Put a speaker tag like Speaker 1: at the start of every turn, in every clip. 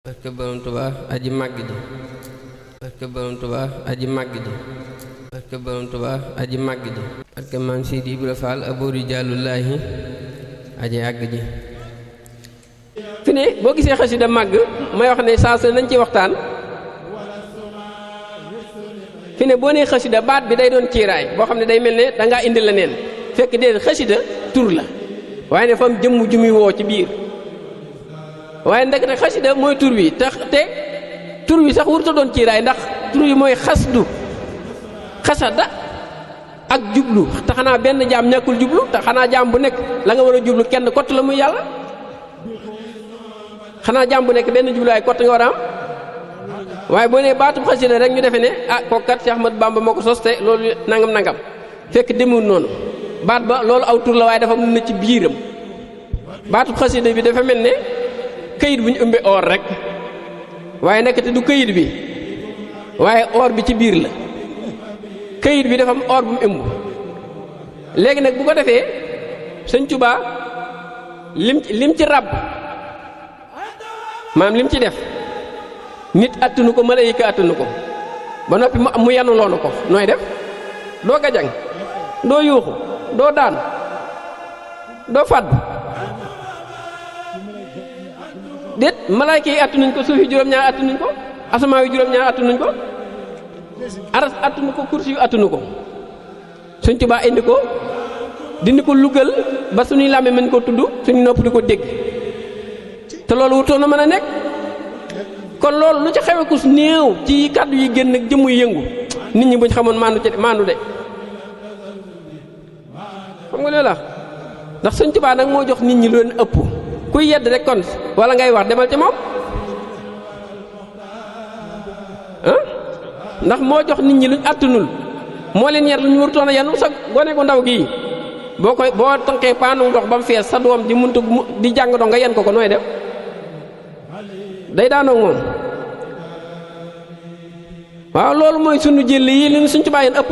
Speaker 1: barke Borom Tuubaa aji màgg ji barke Borom Tuubaa aji màgg ji barke Borom Tuubaa aji màgg ji barke Maam Sidi Ibra Faal aboori jàllullaahi aji àgg ji fi ne boo gisee xasida màgg may wax ne saa su nañ ci waxtaan fi ne boo nee xasida baat bi day doon ciiraay boo xam ne day mel ne dangaa indi la neen fekk déedéet xasida tur la waaye ne fa am jëmm ju muy woo ci biir waaye ndekete xasida mooy tur wi te tur wi sax wurta doon ciiraay ndax tur wi mooy xasdu xasada ak jublu te xanaa benn jaam ñàkkul jublu te xanaa jaam bu nekk la nga war a jublu kenn kott la muy yàlla xanaa jaam bu nekk benn jubluwaay kott nga war a am waaye boo nee baatub xasida rek ñu defe ne ah kooku kat Cheikh Ahmadou Bamba moo ko sos te loolu nangam nangam fekk demul noonu baat ba loolu aw tur la waaye dafa mën na ci biiram baatub xasida bi dafa mel ne këyit bu ñu ëmbee or rek waaye nekk te du këyit bi waaye or bi ci biir la këyit bi dafa am or bu mu ëmb léegi nag bu ko defee Sëñ Tuubaa lim ci ràbb maam lim ci def nit attunu ko malayka attunu ko ba noppi mu yanu loonu ko nooy def doo gajang doo yuuxu doo daan doo fàddu déet malayka yi attunuñ ko suuf yi juróom-ñaar attunuñ ko asamaa yi juróom-ñaar attunuñ ko aras attunu ko kursi yu attunu ko Sëñ Tuubaa indi ko dindi ko lugal ba suñuy làmmiñ mën ko tudd suñu nopp di ko dégg te loolu wutoon na mën a nekk kon loolu lu ci xewe kus néew ci kàddu yi génn ak jëmm yi yëngu nit ñi buñ xamoon maandu de xam nga loola ndax Sëñ Tuubaa nag moo jox nit ñi lu leen ëpp kuy yedd rek kon wala ngay wax demal ci moom ah ndax moo jox nit ñi luñ àttanul moo leen yar lu ñu warutoon a yanu sa gone gu ndaw gii boo tënkee paanu ndox ba mu fees sa doom di muntu di jàng dox nga yen ko nooy def day daanoo moom waaw loolu mooy sunu jël yi li Sëñ Tuubaa yéen ëpp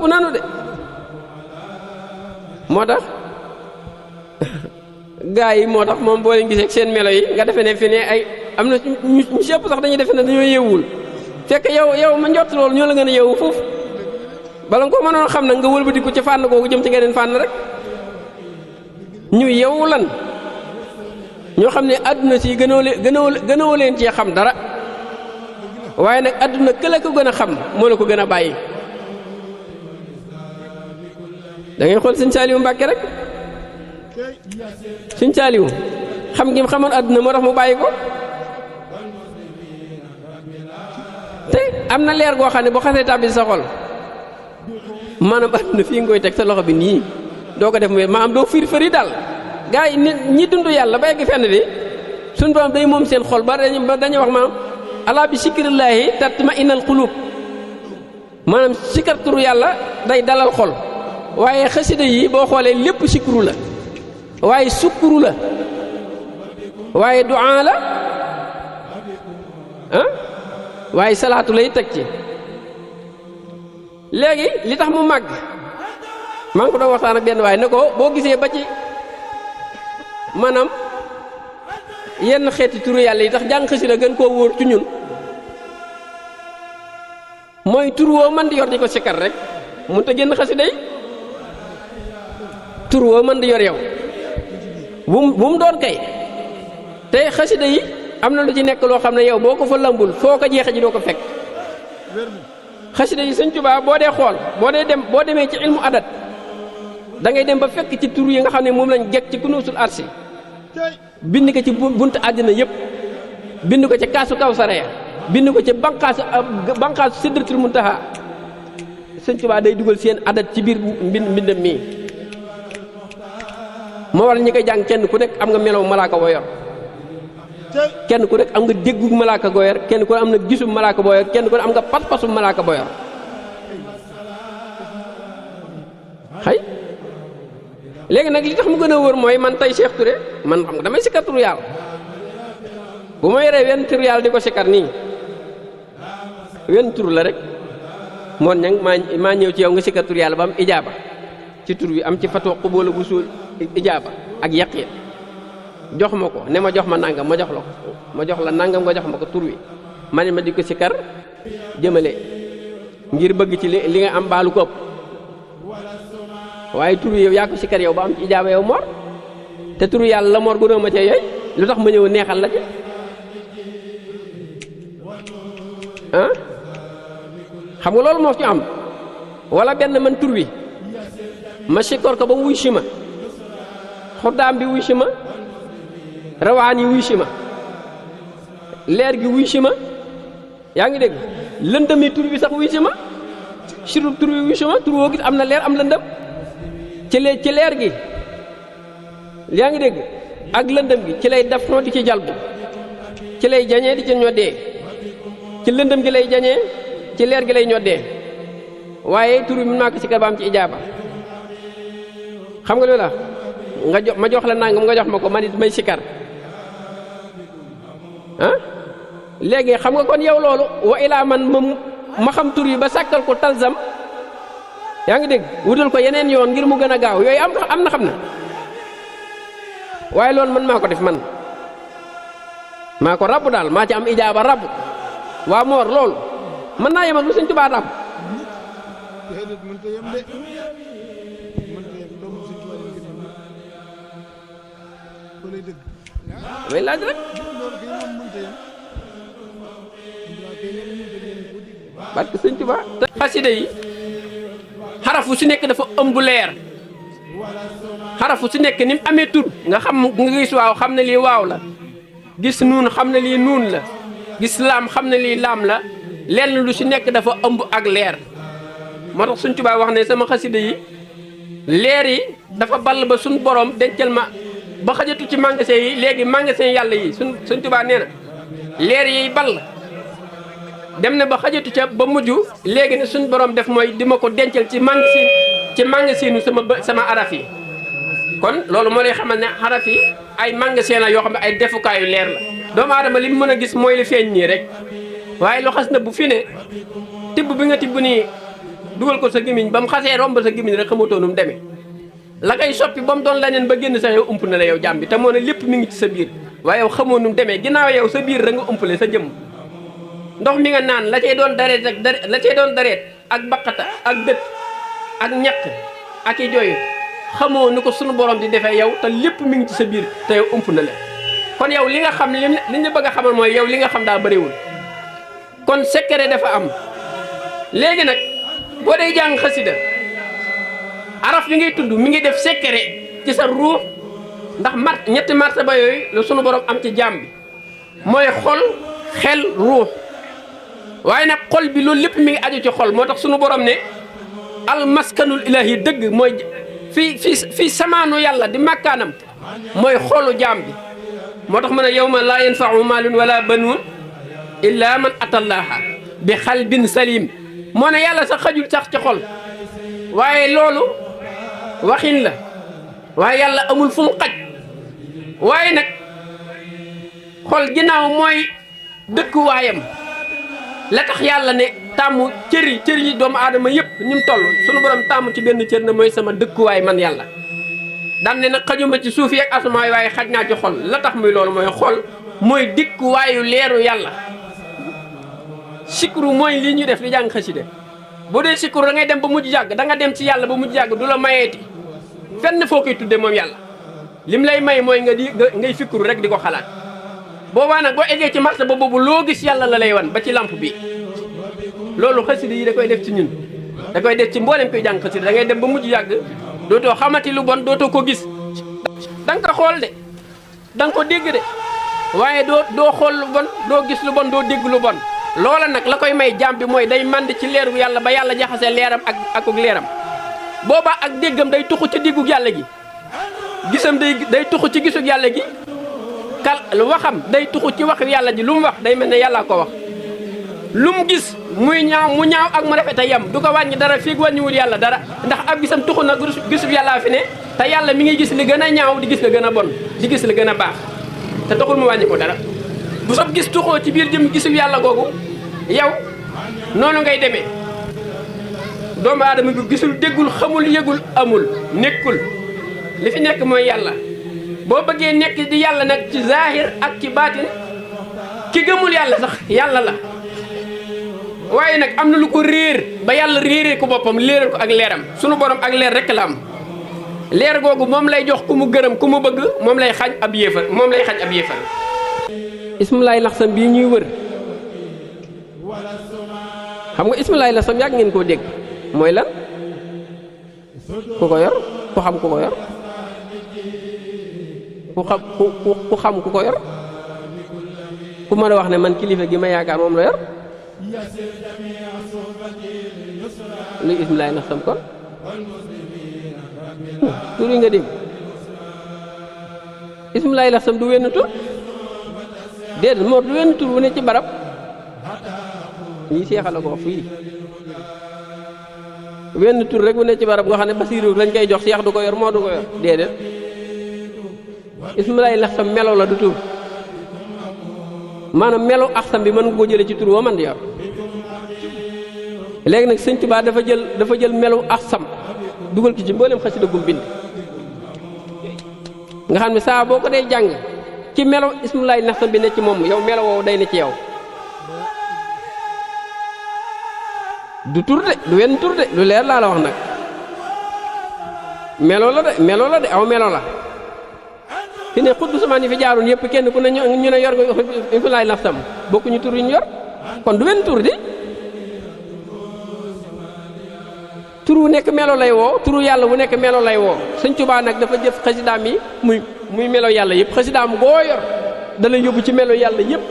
Speaker 1: nanu de moo tax gaa yi moo tax moom boo leen gisee seen melo yi nga defe ne fi ne ay am na ñu si ëpp sax dañuy defe ne dañoo yeewul fekk yow ma njott loolu ñoo la gën a yeewu foofu bala nga ko mënoon xam nag nga wëlbatiku ci fànn googu jëm ci geneen fànn rek ñu yeewu lan ñoo xam ne àdduna si gënoo leen cee xam dara waaye nag àdduna këla ko gën a xam moo la ko gën a bàyyi da ngay xool Sëñ Saaliwu Mbàkke rek Sëñ Saaliwu xam ngi xamoon àdduna moo tax mu bàyyi ko te am na leer goo xam ne boo xasee tàbbi sa xol maanaam àdduna fii nga koy teg sa loxo bi nii doo ko def mu maanaam doo firi daal gaa yi nit ñi dund yàlla ba egg fenn bi suñu borom day moom seen xol ba dañuy wax maanaam alaa bi sikrillaahi tatma innal quluub maanaam sikar turu yàlla day dalal xol waaye xasida yi boo xoolee lépp sikru la waaye sukkuru la waaye duaa la ah waaye salaatu lay teg ci léegi li tax mu màgg maa ngi ko doon waxtaan ak benn waaye ne ko boo gisee ba ci maanaam yenn xeeti turu yàlla yi tax jàng xasida gën koo wóor ci ñun mooy tur woo mën di yor di ko sikkar rek mun te génn xasida yi tur woo mën di yor yow bu mu doon kay te xasida yi am na lu ci nekk loo xam ne yow boo ko fa lambul foo ko jeexe ji doo ko fekk xasida yi Sëñ Tuubaa boo dee xool boo demee ci ilmu adat da ngay dem ba fekk ci tur yi nga xam ne moom lañ gekk ci kunuusul arsi bind ko ci buntu àddina yëpp bind ko ci kaasu kawsara ya bind ko ci banqaasu sidratul muntaha Sëñ Tuubaa day dugal seen adat ci biir mbindam mii moo war ñi koy jàng kenn ku nekk am nga melow malaaka boo yor kenn ku nekk am nga déggu malaaka boo yor kenn ku ne am na gisu malaaka boo yor kenn ku ne am nga pas-pasu malaaka boo yor xëy léegi nag li tax mu gën a wóor mooy man tey Cheikh Touré man xam nga damay sikkar turu yàlla bu ma yoree wenn turu yàlla di ko sikkar nii wenn tur la rek moon ñang maa ñëw ci yow nga sikkar turu yàlla ba am ijaaba ci tur wi am ci fatwa qubula bu suul ijaaba ak yaqin jox ma ko ne ma jox ma nangam ma jox la ko ma jox la nangam nga jox ma ko tur wi ma ne ma di ko sikkar jëmale ngir bëgg ci li nga am baalu ko ëpp waaye tur wi yow yaa ko sikkar yow ba am ci ijaaba yow Mor te turu yàlla la Mor gënoo ma cee yooyu lu tax ma ñëw neexal la ci ah xam nga loolu moo ci am wala benn man tur wi ma sikkar ko ba wuy si ma xuddaam bi wuy si ma rawaan yi wuy si ma leer gi wuy si ma yaa ngi dégg lëndëmi tur bi sax wuy si ma surtout tur bi wuy si ma tur woo gis am na leer am lëndëm ci leer gi yaa ngi dégg ak lëndëm gi ci lay def di ci jalbu ci lay jañee di ci ñoddee ci lëndëm gi lay jañee ci leer gi lay ñoddee waaye tur bi mën naa ko sikkar ba am ci ijaaba xam nga loolu la nga ma jox la nangam nga jox ma ko man it may sikkar ah léegi xam nga kon yow loolu wa ilaa man ma xam tur yi ba sàkkal ko talzam yaa ngi dégg wutal ko yeneen yoon ngir mu gën a gaaw yooyu am na xam na waaye loolu man maa ko def man maa ko rabb daal maa ci am ijaaba rabb waa Mor loolu mën naa yemal lu Sëñ Tuubaa rabb damay laaj rek parce que Sëñ Tuubaa te xasida yi xarafu su nekk dafa ëmb leer xarafu su nekk ni mu amee tur nga xam nga gis waaw xam ne lii waaw la gis nuun xam ne lii nuun la gis laam xam ne lii laam la lenn lu si nekk dafa ëmb ak leer moo tax Sëñ Tuubaa wax ne sama xasida yi leer yi dafa ball ba suñ borom dencal ma ba xajatu ci magasin yi léegi magasin yàlla yi Sëñ Tuubaa nee na leer yiy ball dem na ba xajatu ca ba mujj léegi ne suñ borom def mooy di ma ko dencal ci magasin sama araf yi kon loolu moo lay xamal ne araf yi ay magasin la yoo xam ne ay defukaayu leer la doomu aadama li mu mën a gis mooy li feeñ nii rek waaye lu xas na bu fi ne tibb bi nga tibb nii dugal ko sa gémmiñ ba mu xasee romb sa gémmiñ rek xamatoo nu mu demee la koy soppi ba mu doon leneen ba génn sax yow ump na la yow jàmm bi te moo ne lépp mi ngi ci sa biir waaye yow xamoo nu mu demee ginnaaw yow sa biir da nga umpale sa jëmm ndox mi nga naan la cay doon dareet ak la cay doon dareet ak baqata ak dët ak ñaq ak i jooy xamoo ni ko sunu borom di defee yow te lépp mi ngi ci sa biir te yow ump na la kon yow li nga xam li ñu bëgg a xamal mooy yow li nga xam daa bëriwul kon secret dafa am léegi nag boo dee jàng xasida araf yi ngay tudd mi ngi def secret ci sa ruux ndax ñetti martaba yooyu la sunu borom am ci jaam bi mooy xol xel ruux waaye nag xol bi loolu lépp mi ngi aju ci xol moo tax sunu borom ne almaskanul ilahi dëgg mooy fii samaanu yàlla di makkaanam mooy xolu jaam bi moo tax mu ne yawma laa yanfau maalun wala banuun illa man atallaha bi xalbin salim moo ne yàlla sax xajul sax ci xol waaye loolu waxin la waaye yàlla amul fu mu xaj waaye nag xol ginnaaw mooy dëkkuwaayam la tax yàlla ne tàmmu cër yi doomu aadama yëpp ni mu toll sunu borom tàmmu ci benn cër na mooy sama dëkkuwaay man yàlla daan ne nag xajuma ci suuf yi ak asamaan waaye xaj naa ci xol la tax muy loolu mooy xol mooy dëkkuwaayu leeru yàlla sikru mooy lii ñuy def di jàng xasida boo dee sikru da ngay dem ba mujj jàgg da nga dem ci yàlla ba mujj jàgg du la mayeeti fenn foo koy tudde moom yàlla lim lay may mooy ngay fikru rek di ko xalaat boobaa nag boo eggee ci marché ba boobu loo gis yàlla la lay wan ba ci lamp bi loolu xasida yi da koy def ci ñun da koy def ci mboolem koy jàng xasida da ngay dem ba mujj yàgg dootoo xamati lu bon dootoo ko gis da nga ko xool de da nga ko dégg de waaye doo xool lu bon doo gis lu bon doo dégg lu bon loola nag la koy may jaam bi mooy day mànd ci leeru yàlla ba yàlla jaxasee leeram akuk leeram boobaa ak déggam day tuxu ci diggug yàlla gi gisam day tuxu ci gisug yàlla gi waxam day tuxu ci waxu yàlla ji lu mu wax day mel ne yàllaa ko wax lu mu gis mu ñaaw ak mu rafet a yem du ko wàññi dara fii wàññiwul yàlla dara ndax ab gisam tuxu na gisub yàllaa fi ne te yàlla mi ngi gis li gën a ñaaw di gis la gën a bon di gis li gën a baax te taxul mu wàññi ko dara bu sob gis tuxoo ci biir jëm gisub yàlla googu yow noonu ngay demee doomu aadama bi gisul déggul xamul yëgul amul nekkul li fi nekk mooy yàlla boo bëggee nekk di yàlla nag ci zahir ak ci baatin ki gëmul yàlla sax yàlla la waaye nag am na lu ko réer ba yàlla réeree ko boppam léeral ko ak leeram sunu borom ak leer rek la am leer googu moom lay jox ku mu gërëm ku mu bëgg moom lay xañ ab yéefar ismulaay laxsam bii ñuy wër xam nga ismulaay laxsam yàgg ngeen koo dégg mooy lan ku ko yor ku xam ku ko yor ku xam ku ko yor ku mën a wax ne man kilifa gi ma yaakaar moom la yor luy ismulaay laxsam kon tur yi nga dégg ismulaay laxsam du wenn tur déedéet moo du wenn tur wu ne ci barab lii seexal la ko wax fii wenn tur rek wu ne ci barab nga xam ne basiiru lañ koy jox seex du ko yor moo du ko yor déedéet ismulaay laxsam melo la du tur maanaam melo axsam bi mën nga ko jëlee ci tur woo man di yor léegi nag Sëñ Tuubaa dafa jël melo axsam dugal ki ci mboolem xasida gum bind nga xam ne saa boo ko dee jàng ci melo ismulaay laxsam bi ne ci moom yow melo woowu day ne ci yow du tur de du wenn tur de lu leer laa la wax nag melo la de aw melo la fi ne xutbu samaan yi fi jaaroon yëpp kenn ku ne ñu ne yor nga ismulaay laxsam bokkuñu tur yu ñu yor kon du wenn tur di tur wu nekk melo lay woo turu yàlla wu nekk melo lay woo Sëñ Tuubaa nag dafa jëf xasidaam yi muy melo yàlla yëpp xasidaam goo yor da lay yóbbu ci melo yàlla yëpp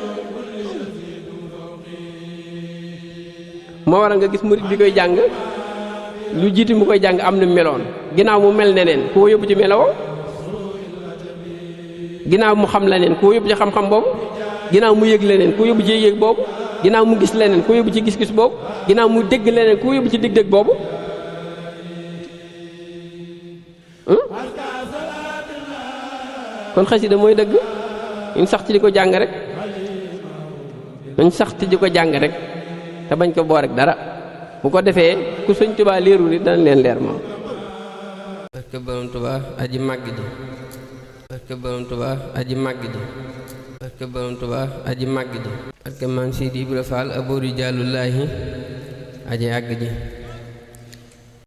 Speaker 1: moo waral nga gis murit bi koy jàng lu jiitu mu koy jàng am na meloon ginnaaw mu mel neneen koo yóbbu ci meloo ginnaaw mu xam leneen koo yóbbu ci xam-xam boobu ginnaaw mu yëg leneen koo yóbbu ci yëg boobu ginnaaw mu gis leneen koo yóbbu ci gis-gis boobu ginnaaw mu dégg leneen koo yóbbu ci dégg-dégg boobu kon xasida mooy dëgg ñu sax ci di ko jàng rek dañ sax ci di ko jàng rek te bañ ko boo rek dara bu ko defee ku Sëñ Tuubaa leeru ni dana leen leer moom barke Borom Tuubaa aji màgg ji barke Borom Tuubaa aji màgg ji barke Borom Tuubaa aji màgg ji barke Maam Sidi Ibra Faal abori jàllullaahi aji àgg ji